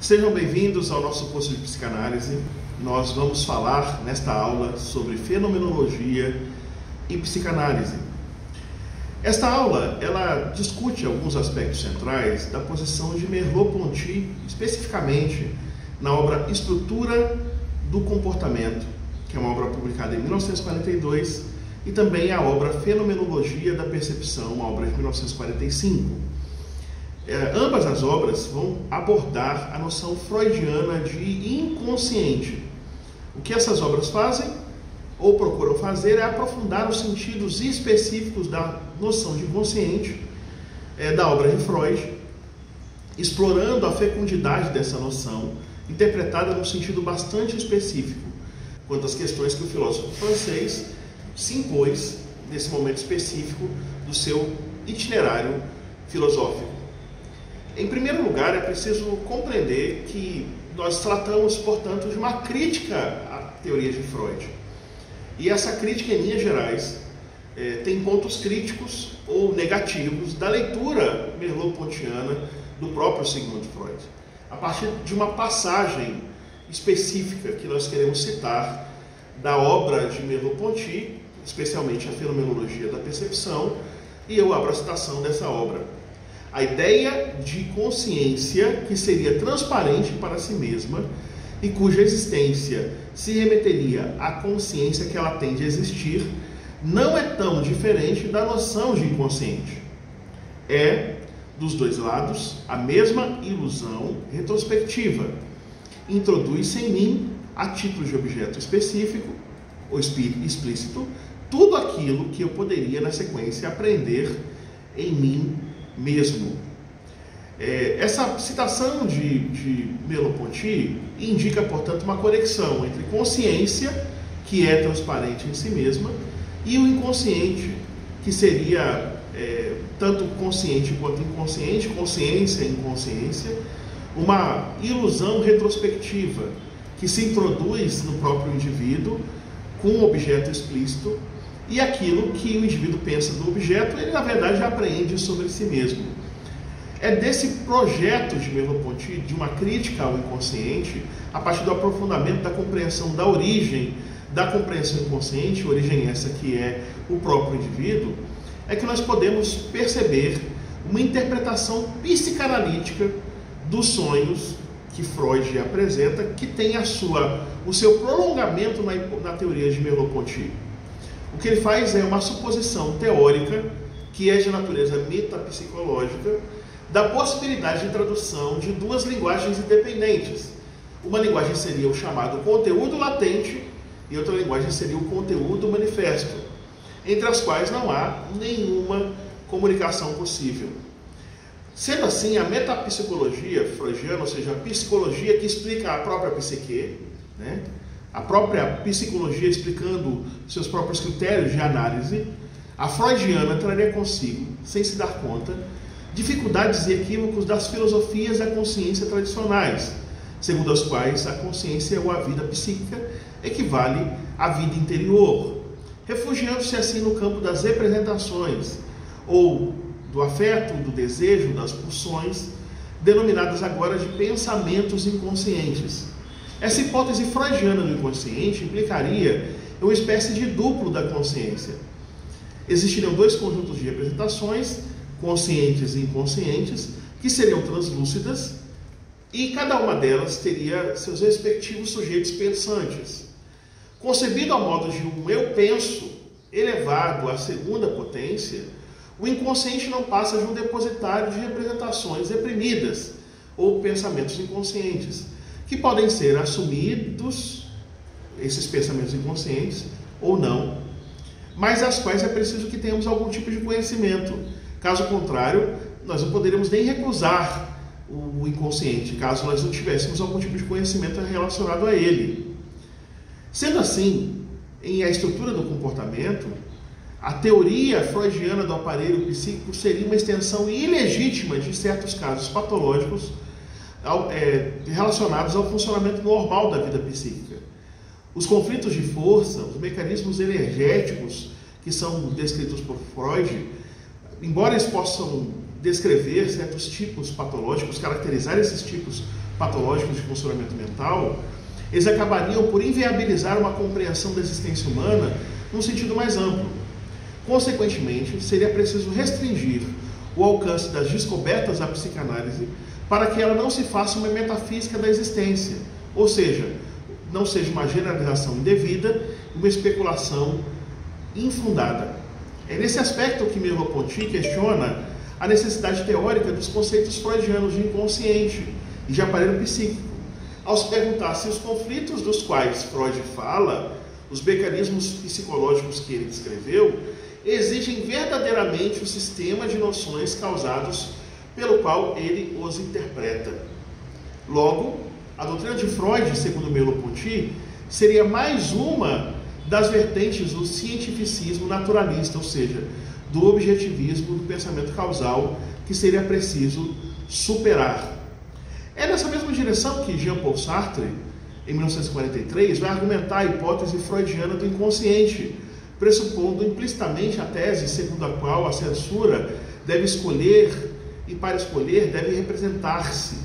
Sejam bem-vindos ao nosso curso de psicanálise. Nós vamos falar nesta aula sobre fenomenologia e psicanálise. Esta aula, ela discute alguns aspectos centrais da posição de Merleau-Ponty, especificamente na obra Estrutura do Comportamento, que é uma obra publicada em 1942, e também a obra Fenomenologia da Percepção, uma obra de 1945. Ambas as obras vão abordar a noção freudiana de inconsciente. O que essas obras fazem, ou procuram fazer, é aprofundar os sentidos específicos da noção de inconsciente da obra de Freud, explorando a fecundidade dessa noção, interpretada num sentido bastante específico, quanto às questões que o filósofo francês se impôs nesse momento específico do seu itinerário filosófico. Em primeiro lugar, é preciso compreender que nós tratamos, portanto, de uma crítica à teoria de Freud. E essa crítica, em linhas gerais, tem pontos críticos ou negativos da leitura merleau-pontiana do próprio Sigmund Freud. A partir de uma passagem específica que nós queremos citar da obra de Merleau-Ponty, especialmente a Fenomenologia da Percepção, e eu abro a citação dessa obra. A ideia de consciência que seria transparente para si mesma e cuja existência se remeteria à consciência que ela tem de existir, não é tão diferente da noção de inconsciente. É, dos dois lados, a mesma ilusão retrospectiva. Introduz-se em mim, a título de objeto específico, ou explícito, tudo aquilo que eu poderia, na sequência, aprender em mim mesmo. Essa citação de Merleau-Ponty indica, portanto, uma conexão entre consciência, que é transparente em si mesma, e o inconsciente, que seria tanto consciente quanto inconsciente, consciência e inconsciência, uma ilusão retrospectiva que se introduz no próprio indivíduo com um objeto explícito, e aquilo que o indivíduo pensa do objeto, ele na verdade apreende sobre si mesmo. É desse projeto de Merleau-Ponty, de uma crítica ao inconsciente, a partir do aprofundamento da compreensão da origem da compreensão inconsciente, origem essa que é o próprio indivíduo, é que nós podemos perceber uma interpretação psicanalítica dos sonhos que Freud apresenta, que tem o seu prolongamento na teoria de Merleau-Ponty. O que ele faz é uma suposição teórica, que é de natureza metapsicológica, da possibilidade de tradução de duas linguagens independentes. Uma linguagem seria o chamado conteúdo latente e outra linguagem seria o conteúdo manifesto, entre as quais não há nenhuma comunicação possível. Sendo assim, a metapsicologia freudiana, ou seja, a psicologia que explica a própria psique, a própria psicologia explicando seus próprios critérios de análise, a freudiana traria consigo, sem se dar conta, dificuldades e equívocos das filosofias da consciência tradicionais, segundo as quais a consciência ou a vida psíquica equivale à vida interior, refugiando-se assim no campo das representações, ou do afeto, do desejo, das pulsões, denominadas agora de pensamentos inconscientes. Essa hipótese freudiana do inconsciente implicaria uma espécie de duplo da consciência. Existiriam dois conjuntos de representações, conscientes e inconscientes, que seriam translúcidas, e cada uma delas teria seus respectivos sujeitos pensantes. Concebido ao modo de um eu penso elevado à segunda potência, o inconsciente não passa de um depositário de representações reprimidas, ou pensamentos inconscientes, que podem ser assumidos, esses pensamentos inconscientes, ou não, mas às quais é preciso que tenhamos algum tipo de conhecimento. Caso contrário, nós não poderíamos nem recusar o inconsciente, caso nós não tivéssemos algum tipo de conhecimento relacionado a ele. Sendo assim, em A Estrutura do Comportamento, a teoria freudiana do aparelho psíquico seria uma extensão ilegítima de certos casos patológicos relacionados ao funcionamento normal da vida psíquica. Os conflitos de força, os mecanismos energéticos que são descritos por Freud, embora eles possam descrever certos tipos patológicos, caracterizar esses tipos patológicos de funcionamento mental, eles acabariam por inviabilizar uma compreensão da existência humana num sentido mais amplo. Consequentemente, seria preciso restringir o alcance das descobertas da psicanálise para que ela não se faça uma metafísica da existência, ou seja, não seja uma generalização indevida, uma especulação infundada. É nesse aspecto que Merleau-Ponty questiona a necessidade teórica dos conceitos freudianos de inconsciente e de aparelho psíquico, ao se perguntar se os conflitos dos quais Freud fala, os mecanismos psicológicos que ele descreveu, exigem verdadeiramente o sistema de noções causados pelo qual ele os interpreta. Logo, a doutrina de Freud, segundo Merleau-Ponty, seria mais uma das vertentes do cientificismo naturalista, ou seja, do objetivismo do pensamento causal, que seria preciso superar. É nessa mesma direção que Jean-Paul Sartre, em 1943, vai argumentar a hipótese freudiana do inconsciente, pressupondo implicitamente a tese segundo a qual a censura deve escolher e, para escolher, deve representar-se,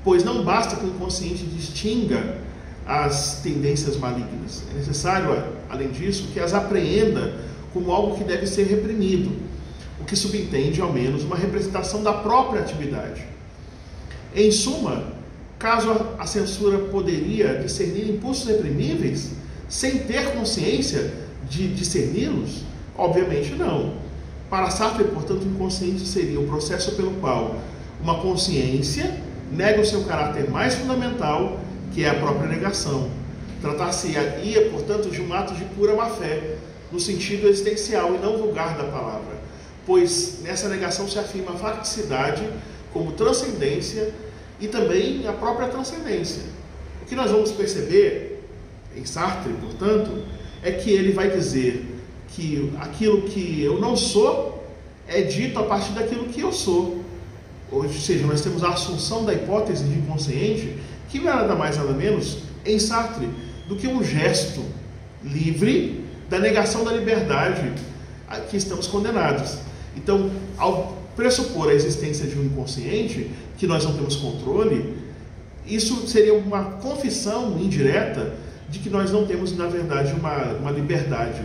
pois não basta que o inconsciente distinga as tendências malignas. É necessário, além disso, que as apreenda como algo que deve ser reprimido, o que subentende, ao menos, uma representação da própria atividade. Em suma, caso a censura poderia discernir impulsos reprimíveis sem ter consciência de discerni-los? Obviamente não. Para Sartre, portanto, o inconsciente seria o processo pelo qual uma consciência nega o seu caráter mais fundamental, que é a própria negação. Tratar-se-ia, portanto, de um ato de pura má-fé, no sentido existencial e não vulgar da palavra, pois nessa negação se afirma a facticidade como transcendência e também a própria transcendência. O que nós vamos perceber em Sartre, portanto, é que ele vai dizer que aquilo que eu não sou é dito a partir daquilo que eu sou. Ou seja, nós temos a assunção da hipótese de inconsciente, que não é nada mais nada menos, em Sartre, do que um gesto livre da negação da liberdade a que estamos condenados. Então, ao pressupor a existência de um inconsciente, que nós não temos controle, isso seria uma confissão indireta de que nós não temos, na verdade, uma liberdade.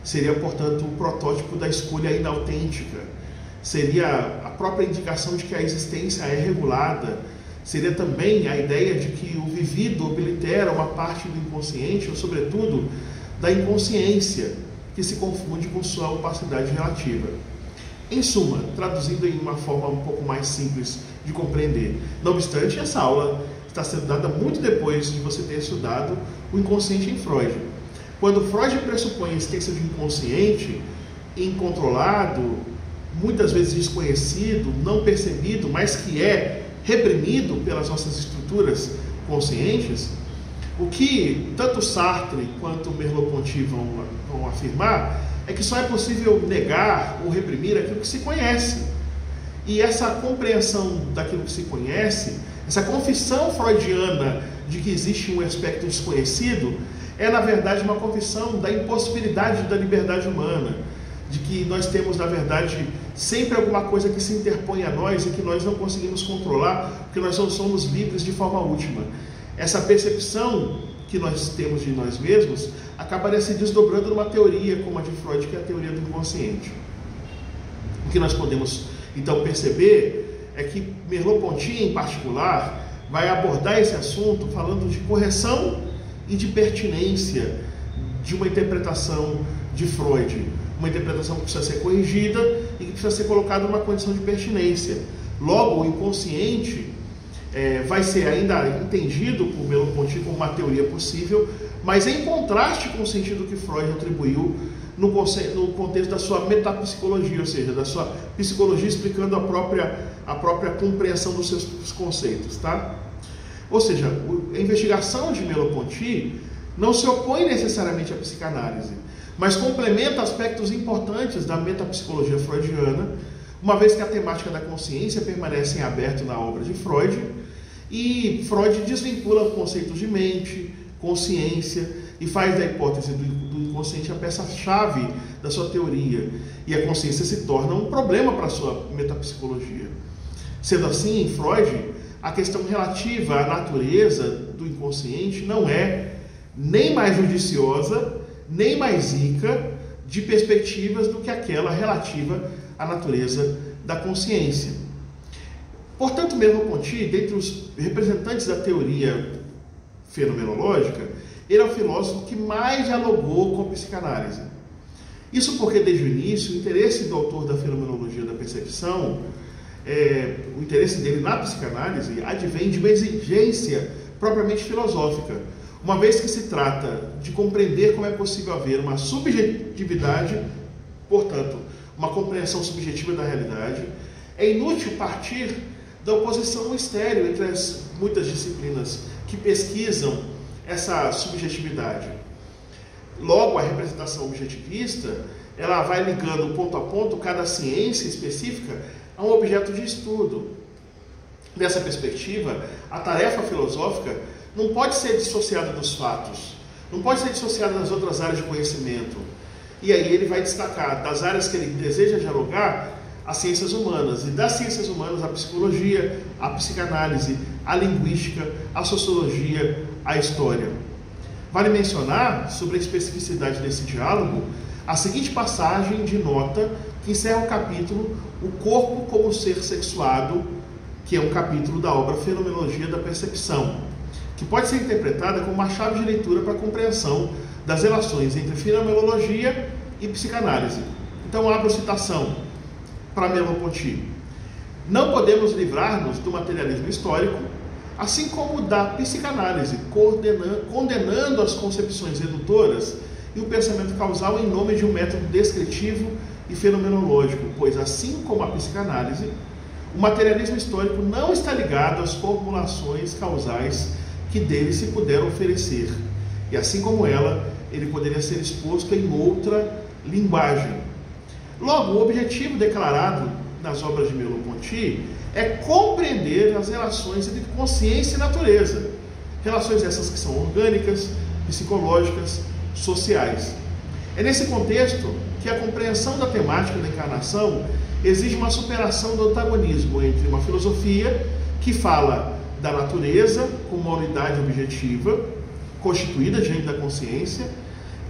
Seria, portanto, o protótipo da escolha inautêntica. Seria a própria indicação de que a existência é regulada. Seria também a ideia de que o vivido oblitera uma parte do inconsciente, ou, sobretudo, da inconsciência, que se confunde com sua opacidade relativa. Em suma, traduzindo em uma forma um pouco mais simples de compreender, não obstante, essa aula está sendo dada muito depois de você ter estudado o inconsciente em Freud. Quando Freud pressupõe a existência de um inconsciente incontrolado, muitas vezes desconhecido, não percebido, mas que é reprimido pelas nossas estruturas conscientes, o que tanto Sartre quanto Merleau-Ponty vão afirmar é que só é possível negar ou reprimir aquilo que se conhece. E essa compreensão daquilo que se conhece, essa confissão freudiana de que existe um aspecto desconhecido, é na verdade uma confissão da impossibilidade da liberdade humana, de que nós temos na verdade sempre alguma coisa que se interpõe a nós e que nós não conseguimos controlar, porque nós não somos livres de forma última. Essa percepção que nós temos de nós mesmos acabaria se desdobrando numa teoria como a de Freud, que é a teoria do inconsciente. O que nós podemos então perceber é que Merleau-Ponty, em particular, vai abordar esse assunto falando de correção e de pertinência de uma interpretação de Freud, uma interpretação que precisa ser corrigida e que precisa ser colocada numa condição de pertinência. Logo, o inconsciente vai ser ainda entendido por Merleau-Ponty como uma teoria possível, mas em contraste com o sentido que Freud atribuiu no contexto da sua metapsicologia, ou seja, da sua psicologia explicando a própria compreensão dos seus conceitos, tá? Ou seja, a investigação de Merleau-Ponty não se opõe necessariamente à psicanálise, mas complementa aspectos importantes da metapsicologia freudiana, uma vez que a temática da consciência permanece em aberto na obra de Freud, e Freud desvincula conceitos de mente, consciência, e faz da hipótese do inconsciente a peça-chave da sua teoria, e a consciência se torna um problema para a sua metapsicologia. Sendo assim, em Freud, a questão relativa à natureza do inconsciente não é nem mais judiciosa, nem mais rica de perspectivas do que aquela relativa à natureza da consciência. Portanto, Merleau-Ponty, dentre os representantes da teoria fenomenológica, ele é o filósofo que mais dialogou com a psicanálise. Isso porque, desde o início, o interesse do autor da fenomenologia da percepção, o interesse dele na psicanálise, advém de uma exigência propriamente filosófica, uma vez que se trata de compreender como é possível haver uma subjetividade, portanto, uma compreensão subjetiva da realidade. É inútil partir da oposição estéril entre as muitas disciplinas que pesquisam essa subjetividade. Logo, a representação objetivista, ela vai ligando ponto a ponto cada ciência específica a um objeto de estudo. Dessa perspectiva, a tarefa filosófica não pode ser dissociada dos fatos, não pode ser dissociada das outras áreas de conhecimento. E aí ele vai destacar das áreas que ele deseja dialogar as ciências humanas, e das ciências humanas a psicologia, a psicanálise, a linguística, a sociologia, a história. Vale mencionar, sobre a especificidade desse diálogo, a seguinte passagem de nota que encerra o capítulo O Corpo como Ser Sexuado, que é um capítulo da obra Fenomenologia da Percepção, que pode ser interpretada como uma chave de leitura para a compreensão das relações entre fenomenologia e psicanálise. Então, abro citação para Merleau-Ponty. Não podemos livrar-nos do materialismo histórico, assim como da psicanálise, condenando as concepções redutoras e o pensamento causal em nome de um método descritivo e fenomenológico, pois, assim como a psicanálise, o materialismo histórico não está ligado às formulações causais que dele se puderam oferecer, e assim como ela, ele poderia ser exposto em outra linguagem. Logo, o objetivo declarado nas obras de Merleau-Ponty é compreender as relações entre consciência e natureza, relações essas que são orgânicas, psicológicas, sociais. É nesse contexto que a compreensão da temática da encarnação exige uma superação do antagonismo entre uma filosofia que fala da natureza como uma unidade objetiva, constituída diante da consciência,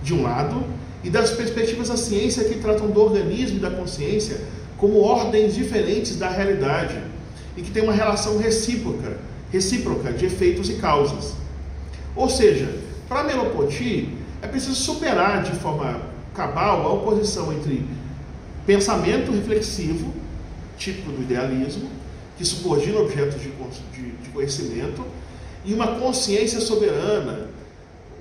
de um lado, e das perspectivas da ciência que tratam do organismo e da consciência como ordens diferentes da realidade e que tem uma relação recíproca de efeitos e causas. Ou seja, para Merleau-Ponty, é preciso superar de forma cabal a oposição entre pensamento reflexivo, típico do idealismo, que subordina objetos de conhecimento, e uma consciência soberana,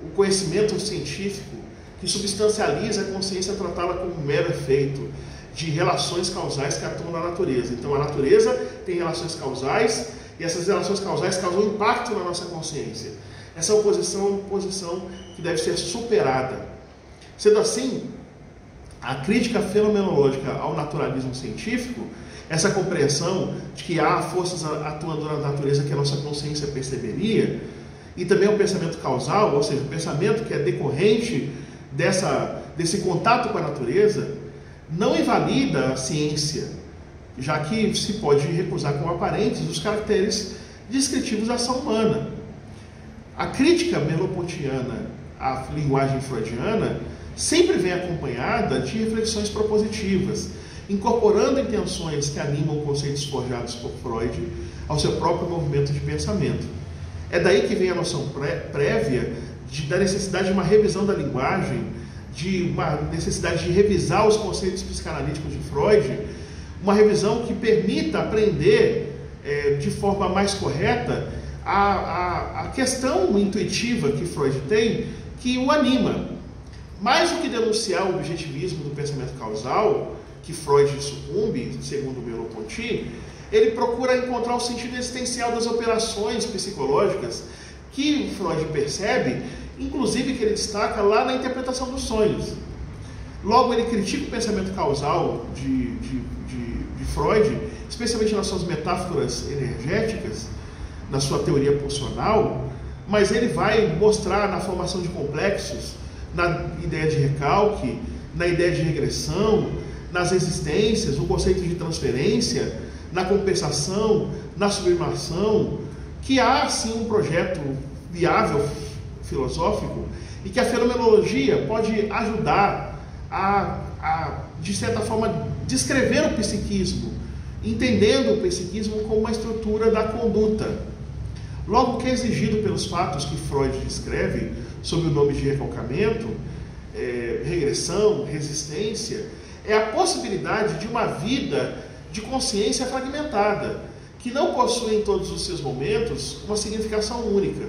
o conhecimento científico, que substancializa a consciência, tratá-la como um mero efeito de relações causais que atuam na natureza. Então, a natureza tem relações causais, e essas relações causais causam impacto na nossa consciência. Essa oposição é uma oposição que deve ser superada. Sendo assim, a crítica fenomenológica ao naturalismo científico, essa compreensão de que há forças atuando na natureza que a nossa consciência perceberia, e também o pensamento causal, ou seja, o pensamento que é decorrente desse contato com a natureza, não invalida a ciência, já que se pode recusar como aparentes os caracteres descritivos da ação humana. A crítica merleau-pontiana à linguagem freudiana sempre vem acompanhada de reflexões propositivas, incorporando intenções que animam conceitos forjados por Freud ao seu próprio movimento de pensamento. É daí que vem a noção prévia da necessidade de uma revisão da linguagem, de uma necessidade de revisar os conceitos psicanalíticos de Freud, uma revisão que permita aprender de forma mais correta a questão intuitiva que Freud tem, que o anima. Mais do que denunciar o objetivismo do pensamento causal, que Freud sucumbe, segundo Merleau-Ponty, ele procura encontrar o sentido existencial das operações psicológicas que Freud percebe, inclusive que ele destaca lá na interpretação dos sonhos. Logo, ele critica o pensamento causal de Freud, especialmente nas suas metáforas energéticas, na sua teoria pulsional, mas ele vai mostrar na formação de complexos, na ideia de recalque, na ideia de regressão, nas existências, no conceito de transferência, na compensação, na sublimação que há sim um projeto viável filosófico e que a fenomenologia pode ajudar de certa forma, descrever o psiquismo, entendendo o psiquismo como uma estrutura da conduta. Logo, o que é exigido pelos fatos que Freud descreve sob o nome de recalcamento, regressão, resistência, é a possibilidade de uma vida de consciência fragmentada, que não possui em todos os seus momentos uma significação única.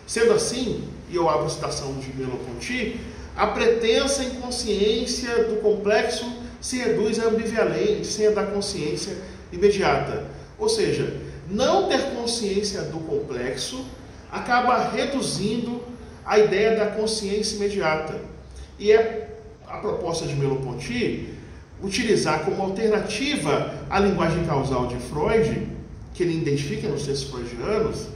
Sendo assim, e eu abro a citação de Merleau-Ponty, a pretensa inconsciência do complexo se reduz à ambivalência da consciência imediata. Ou seja, não ter consciência do complexo acaba reduzindo a ideia da consciência imediata. E é a proposta de Merleau-Ponty utilizar como alternativa à linguagem causal de Freud, que ele identifica nos textos freudianos,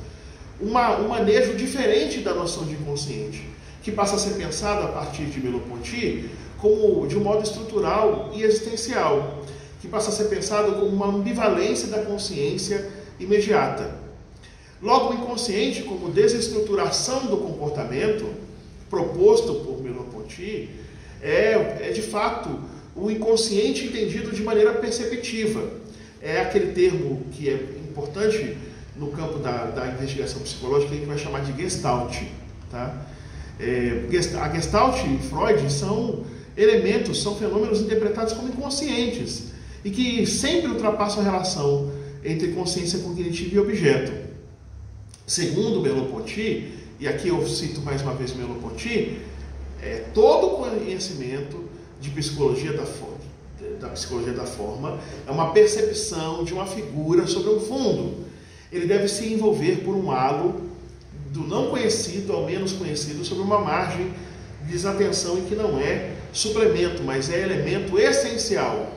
um manejo diferente da noção de inconsciente, que passa a ser pensado a partir de Merleau-Ponty como de um modo estrutural e existencial, que passa a ser pensado como uma ambivalência da consciência imediata. Logo, o inconsciente, como desestruturação do comportamento, proposto por Merleau-Ponty, é de fato o inconsciente entendido de maneira perceptiva. É aquele termo que é importante no campo da investigação psicológica, que a gente vai chamar de Gestalt. Tá? A Gestalt e Freud são elementos, são fenômenos interpretados como inconscientes e que sempre ultrapassam a relação entre consciência cognitiva e objeto. Segundo Merleau-Ponty, e aqui eu cito mais uma vez Merleau-Ponty, todo conhecimento de psicologia da psicologia da forma é uma percepção de uma figura sobre um fundo. Ele deve se envolver por um halo do não conhecido ao menos conhecido sobre uma margem de desatenção em que não é suplemento, mas é elemento essencial.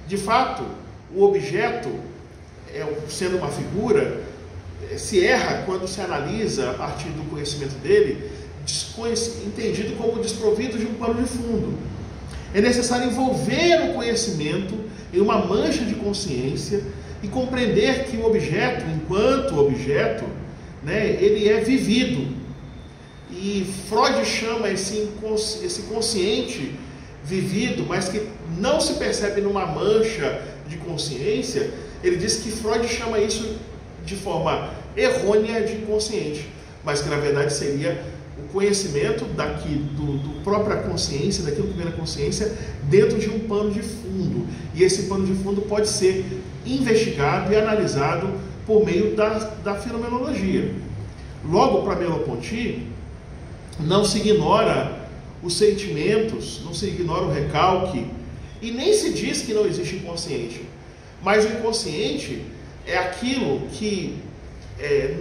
De fato, o objeto, sendo uma figura, se erra quando se analisa a partir do conhecimento dele, entendido como desprovido de um pano de fundo. É necessário envolver o conhecimento em uma mancha de consciência e compreender que o objeto, enquanto objeto, ele é vivido. E Freud chama esse consciente vivido, mas que não se percebe numa mancha de consciência. Ele diz que Freud chama isso de forma errônea de inconsciente, mas que na verdade seria o conhecimento do própria consciência, daquilo que vem na consciência, dentro de um pano de fundo. E esse pano de fundo pode ser investigado e analisado por meio da fenomenologia. Logo, para Merleau-Ponty, não se ignora os sentimentos, não se ignora o recalque, e nem se diz que não existe inconsciente. Mas o inconsciente é aquilo que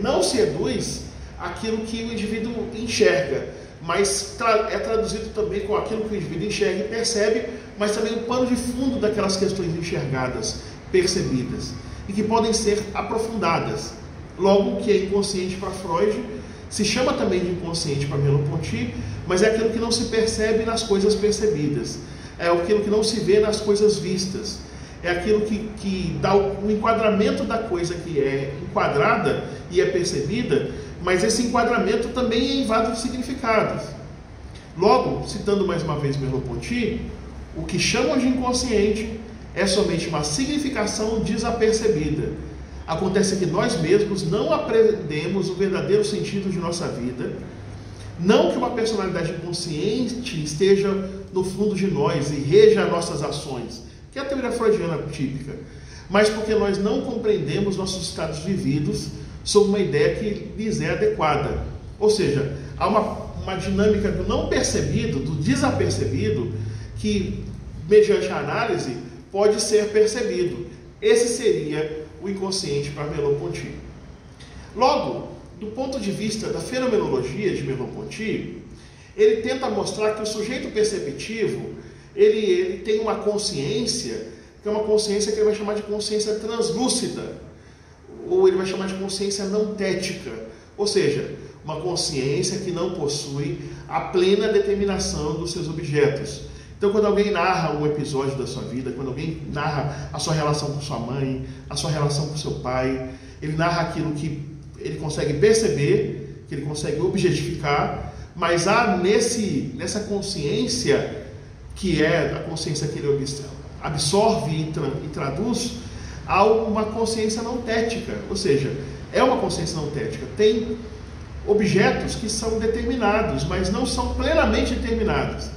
não se reduz àquilo que o indivíduo enxerga, mas é traduzido também com aquilo que o indivíduo enxerga e percebe, mas também o pano de fundo daquelas questões enxergadas, percebidas, e que podem ser aprofundadas. Logo, o que é inconsciente para Freud se chama também de inconsciente para Merleau-Ponty, mas é aquilo que não se percebe nas coisas percebidas, é aquilo que não se vê nas coisas vistas, é aquilo que dá o enquadramento da coisa que é enquadrada e é percebida, mas esse enquadramento também é invado de significados. Logo, citando mais uma vez Merleau-Ponty, o que chamam de inconsciente é somente uma significação desapercebida. Acontece que nós mesmos não aprendemos o verdadeiro sentido de nossa vida, não que uma personalidade inconsciente esteja no fundo de nós e reja nossas ações, que é a teoria freudiana típica, mas porque nós não compreendemos nossos estados vividos sob uma ideia que lhes é adequada. Ou seja, há uma dinâmica do não percebido, do desapercebido, que, mediante a análise, pode ser percebido. Esse seria o inconsciente para Merleau-Ponty. Logo, do ponto de vista da fenomenologia de Merleau-Ponty, ele tenta mostrar que o sujeito perceptivo, ele tem uma consciência, que é uma consciência que ele vai chamar de consciência translúcida, ou ele vai chamar de consciência não tética, ou seja, uma consciência que não possui a plena determinação dos seus objetos. Então, quando alguém narra um episódio da sua vida, quando alguém narra a sua relação com sua mãe, a sua relação com seu pai, ele narra aquilo que ele consegue perceber, que ele consegue objetificar, mas há nessa consciência, que é a consciência que ele absorve e traduz, há uma consciência não tética, ou seja, é uma consciência não tética. Tem objetos que são determinados, mas não são plenamente determinados.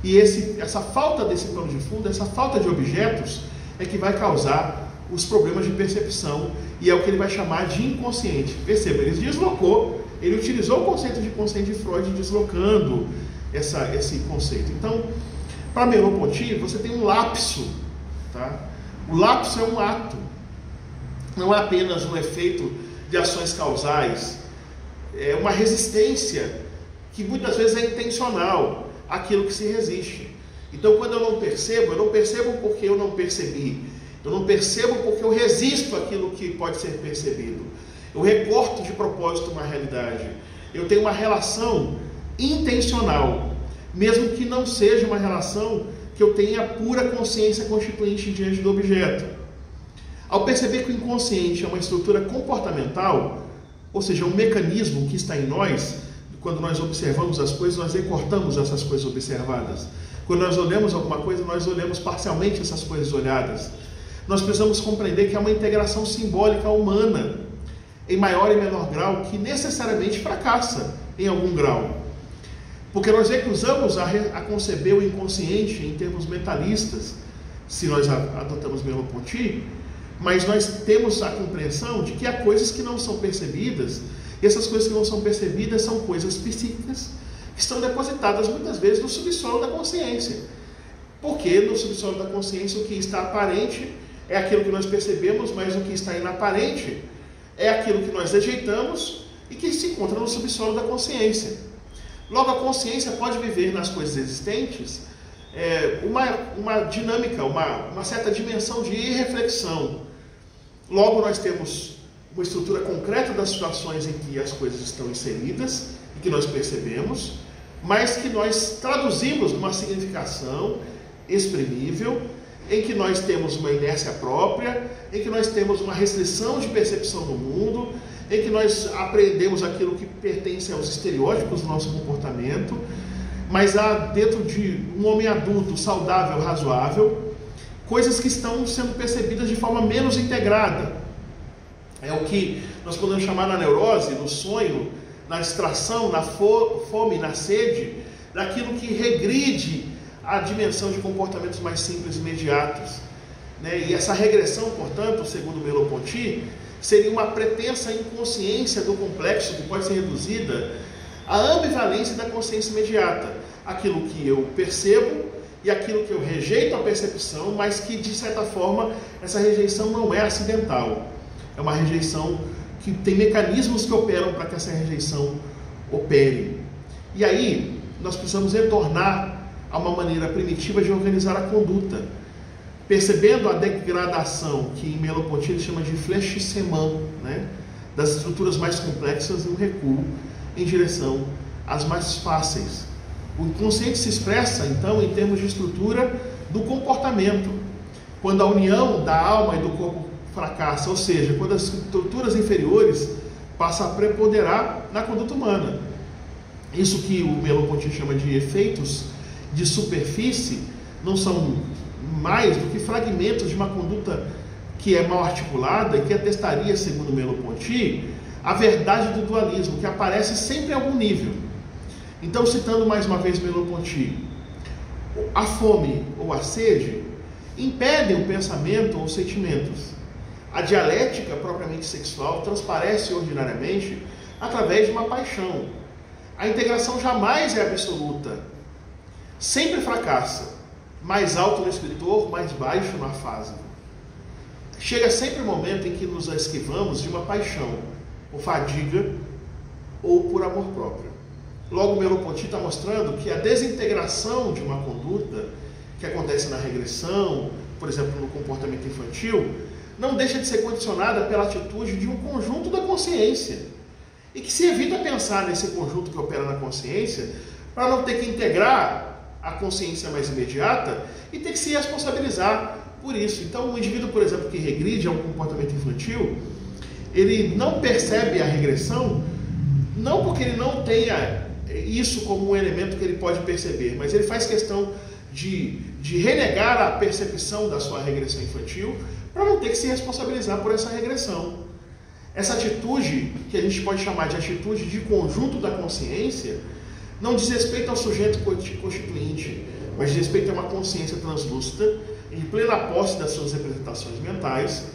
E essa falta desse plano de fundo, essa falta de objetos, é que vai causar os problemas de percepção, e é o que ele vai chamar de inconsciente. Perceba, ele utilizou o conceito de consciente de Freud, deslocando esse conceito. Então, para Merleau-Ponty, você tem um lapso, tá? O lapso é um ato, não é apenas um efeito de ações causais, é uma resistência que muitas vezes é intencional àquilo que se resiste. Então, quando eu não percebo porque eu não percebi, eu não percebo porque eu resisto àquilo que pode ser percebido, eu recorto de propósito uma realidade, eu tenho uma relação intencional, mesmo que não seja uma relação que eu tenha pura consciência constituinte diante do objeto. Ao perceber que o inconsciente é uma estrutura comportamental, ou seja, um mecanismo que está em nós, quando nós observamos as coisas, nós recortamos essas coisas observadas. Quando nós olhamos alguma coisa, nós olhamos parcialmente essas coisas olhadas. Nós precisamos compreender que há uma integração simbólica humana, em maior e menor grau, que necessariamente fracassa em algum grau. Porque nós recusamos a conceber o inconsciente em termos mentalistas, se nós adotamos Merleau-Ponty, mas nós temos a compreensão de que há coisas que não são percebidas, e essas coisas que não são percebidas são coisas psíquicas, que estão depositadas muitas vezes no subsolo da consciência. Porque no subsolo da consciência o que está aparente é aquilo que nós percebemos, mas o que está inaparente é aquilo que nós rejeitamos e que se encontra no subsolo da consciência. Logo, a consciência pode viver nas coisas existentes uma dinâmica, uma certa dimensão de irreflexão. Logo, nós temos uma estrutura concreta das situações em que as coisas estão inseridas e que nós percebemos, mas que nós traduzimos numa significação exprimível, em que nós temos uma inércia própria, em que nós temos uma restrição de percepção do mundo, em que nós aprendemos aquilo que pertence aos estereótipos do nosso comportamento, mas há dentro de um homem adulto, saudável, razoável, coisas que estão sendo percebidas de forma menos integrada. É o que nós podemos chamar na neurose, no sonho, na distração, na fome, na sede, daquilo que regride a dimensão de comportamentos mais simples e imediatos. E essa regressão, portanto, segundo Merleau-Ponty, seria uma pretensa inconsciência do complexo que pode ser reduzida à ambivalência da consciência imediata. Aquilo que eu percebo e aquilo que eu rejeito a percepção, mas que, de certa forma, essa rejeição não é acidental. É uma rejeição que tem mecanismos que operam para que essa rejeição opere. E aí, nós precisamos retornar a uma maneira primitiva de organizar a conduta, percebendo a degradação que em Merleau-Ponty ele chama de fléchissement, das estruturas mais complexas e um recuo em direção às mais fáceis. O inconsciente se expressa, então, em termos de estrutura do comportamento, quando a união da alma e do corpo fracassa, ou seja, quando as estruturas inferiores passam a preponderar na conduta humana. Isso que o Merleau-Ponty chama de efeitos de superfície não são mais do que fragmentos de uma conduta que é mal articulada e que atestaria, segundo Merleau-Ponty, a verdade do dualismo, que aparece sempre em algum nível. Então, citando mais uma vez Merleau-Ponty, a fome ou a sede impedem o pensamento ou os sentimentos. A dialética propriamente sexual transparece ordinariamente através de uma paixão. A integração jamais é absoluta, sempre fracassa. Mais alto no escritor, mais baixo no afásico. Chega sempre o momento em que nos esquivamos de uma paixão, por fadiga ou por amor próprio. Logo, Merleau-Ponty está mostrando que a desintegração de uma conduta, que acontece na regressão, por exemplo, no comportamento infantil, não deixa de ser condicionada pela atitude de um conjunto da consciência. E que se evita pensar nesse conjunto que opera na consciência, para não ter que integrar a consciência mais imediata e ter que se responsabilizar por isso. Então, um indivíduo, por exemplo, que regride a um comportamento infantil, ele não percebe a regressão, não porque ele não tenha isso como um elemento que ele pode perceber, mas ele faz questão de renegar a percepção da sua regressão infantil para não ter que se responsabilizar por essa regressão. Essa atitude, que a gente pode chamar de atitude de conjunto da consciência, não diz respeito ao sujeito constituinte, mas diz respeito a uma consciência translúcida, em plena posse das suas representações mentais,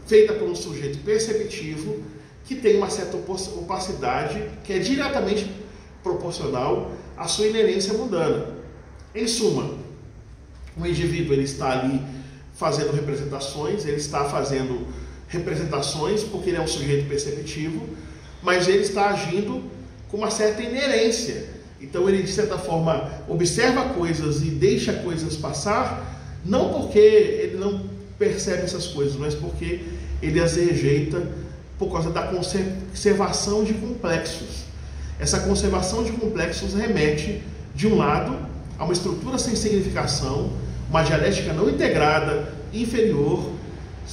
feita por um sujeito perceptivo, que tem uma certa opacidade, que é diretamente proporcional à sua inerência mundana. Em suma, o indivíduo ele está ali fazendo representações, ele está fazendo representações porque ele é um sujeito perceptivo, mas ele está agindo com uma certa inerência. Então ele, de certa forma, observa coisas e deixa coisas passar, não porque ele não percebe essas coisas, mas porque ele as rejeita por causa da conservação de complexos. Essa conservação de complexos remete, de um lado, a uma estrutura sem significação, uma dialética não integrada, inferior,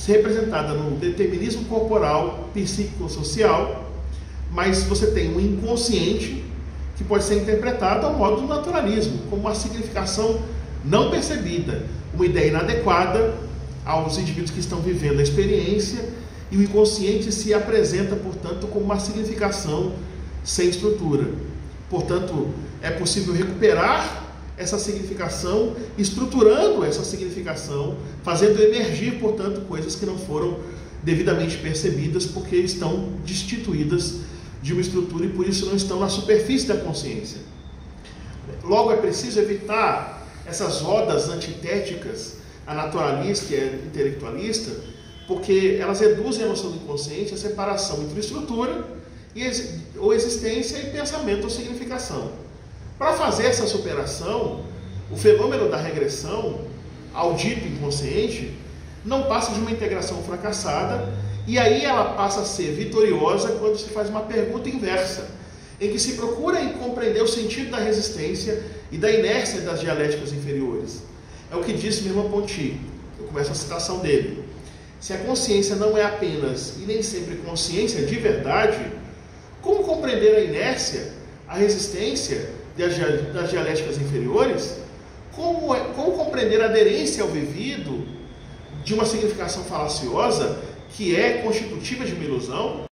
representada no determinismo corporal, psíquico-social, mas você tem um inconsciente que pode ser interpretado ao modo do naturalismo, como uma significação não percebida, uma ideia inadequada aos indivíduos que estão vivendo a experiência, e o inconsciente se apresenta, portanto, como uma significação sem estrutura. Portanto, é possível recuperar essa significação, estruturando essa significação, fazendo emergir, portanto, coisas que não foram devidamente percebidas, porque estão destituídas de uma estrutura e por isso não estão na superfície da consciência. Logo, é preciso evitar essas rodas antitéticas, a naturalista e a intelectualista, porque elas reduzem a noção do inconsciente à separação entre estrutura ou existência e pensamento ou significação. Para fazer essa superação, o fenômeno da regressão ao dito inconsciente não passa de uma integração fracassada, e aí ela passa a ser vitoriosa quando se faz uma pergunta inversa, em que se procura compreender o sentido da resistência e da inércia das dialéticas inferiores. É o que disse Merleau-Ponty. Eu começo a citação dele. Se a consciência não é apenas e nem sempre consciência de verdade, como compreender a inércia, a resistência das dialéticas inferiores? Como compreender a aderência ao vivido de uma significação falaciosa que é constitutiva de uma ilusão?